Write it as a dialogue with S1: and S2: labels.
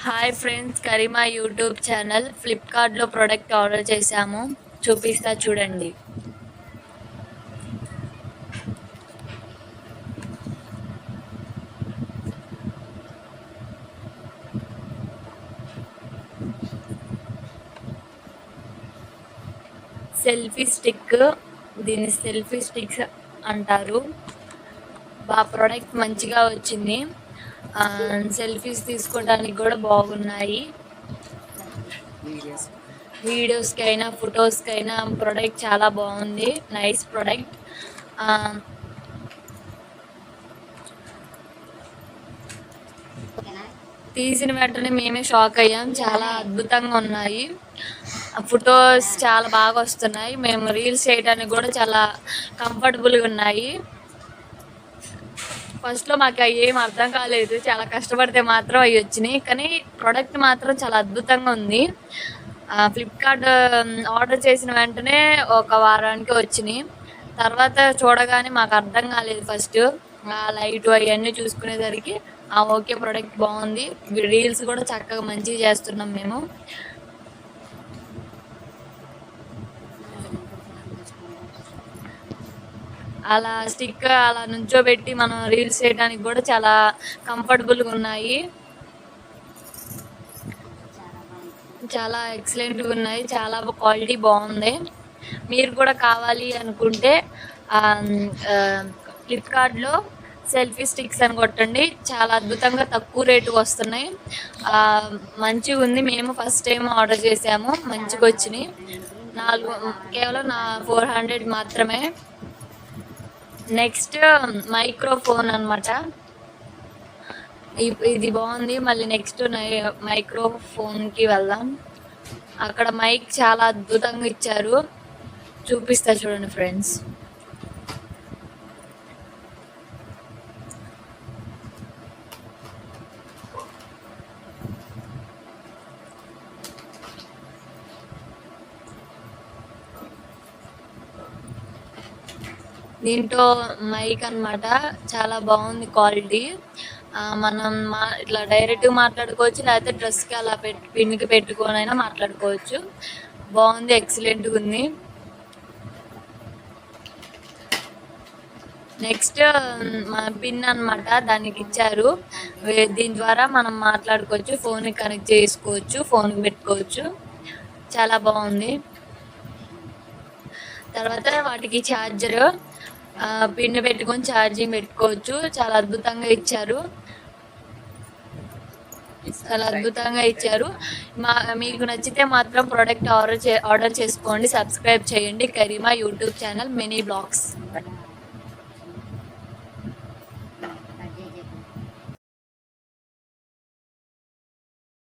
S1: Hi friends, Karima YouTube channel. ఫ్లిప్కార్ట్లో product order చేశాము, చూపిస్తా చూడండి. సెల్ఫీ స్టిక్, దీన్ని సెల్ఫీ స్టిక్స్ అంటారు. ప్రోడక్ట్ మంచిగా వచ్చింది. సెల్ఫీస్ తీసుకోవడానికి కూడా బాగున్నాయి. వీడియోస్కి అయినా ఫొటోస్కి అయినా ప్రోడక్ట్ చాలా బాగుంది. Nice product. తీసిన వెంటనే మేమే షాక్ అయ్యాం. చాలా అద్భుతంగా ఉన్నాయి. ఫొటోస్ చాలా బాగా వస్తున్నాయి. మేము రీల్స్ చేయడానికి కూడా చాలా కంఫర్టబుల్గా ఉన్నాయి. ఫస్ట్లో మాకు అవి ఏం అర్థం కాలేదు. చాలా కష్టపడితే మాత్రం అవి వచ్చినాయి. కానీ ప్రోడక్ట్ మాత్రం చాలా అద్భుతంగా ఉంది. ఫ్లిప్కార్ట్ ఆర్డర్ చేసిన వెంటనే ఒక వారానికి వచ్చినాయి. తర్వాత చూడగానే మాకు అర్థం కాలేదు. ఫస్ట్ లైట్ అవన్నీ చూసుకునేసరికి ఓకే, ప్రోడక్ట్ బాగుంది. రీల్స్ కూడా చక్కగా మంచిగా చేస్తున్నాం మేము. అలా స్టిక్ అలా నుంచోబెట్టి మనం రీల్స్ చేయడానికి కూడా చాలా కంఫర్టబుల్గా ఉన్నాయి. చాలా ఎక్సలెంట్గా ఉన్నాయి. చాలా క్వాలిటీ బాగుంది. మీరు కూడా కావాలి అనుకుంటే ఫ్లిప్కార్ట్లో సెల్ఫీ స్టిక్స్ అని కొట్టండి. చాలా అద్భుతంగా తక్కువ రేటుకి వస్తున్నాయి. మంచిగా ఉంది. మేము ఫస్ట్ టైం ఆర్డర్ చేసాము, మంచిగా వచ్చినాయి. కేవలం 400 మాత్రమే. నెక్స్ట్ మైక్రోఫోన్ అనమాట. ఇది బాగుంది. మళ్ళీ నెక్స్ట్ మైక్రోఫోన్కి వెళ్దాం. అక్కడ మైక్ చాలా అద్భుతంగా ఇచ్చారు, చూపిస్తా చూడండి ఫ్రెండ్స్. దీంట్లో మైక్ అనమాట, చాలా బాగుంది క్వాలిటీ. మనం ఇట్లా డైరెక్ట్గా మాట్లాడుకోవచ్చు, లేకపోతే డ్రెస్కి అలా పిన్కి పెట్టుకొని అయినా మాట్లాడుకోవచ్చు. బాగుంది, ఎక్సలెంట్గా ఉంది. నెక్స్ట్ మన పిన్ అనమాట, దానికి ఇచ్చారు. దీని ద్వారా మనం మాట్లాడుకోవచ్చు, ఫోన్కి కనెక్ట్ చేసుకోవచ్చు, ఫోన్కి పెట్టుకోవచ్చు. చాలా బాగుంది. తర్వాత వాటికి ఛార్జర్, పిన్ పెట్టుకొని ఛార్జింగ్ పెట్టుకోవచ్చు. చాలా అద్భుతంగా ఇచ్చారు. మీకు నచ్చితే మాత్రం ప్రోడక్ట్ ఆర్డర్ చేసుకోండి. సబ్స్క్రైబ్ చేయండి Karima YouTube channel mini blogs.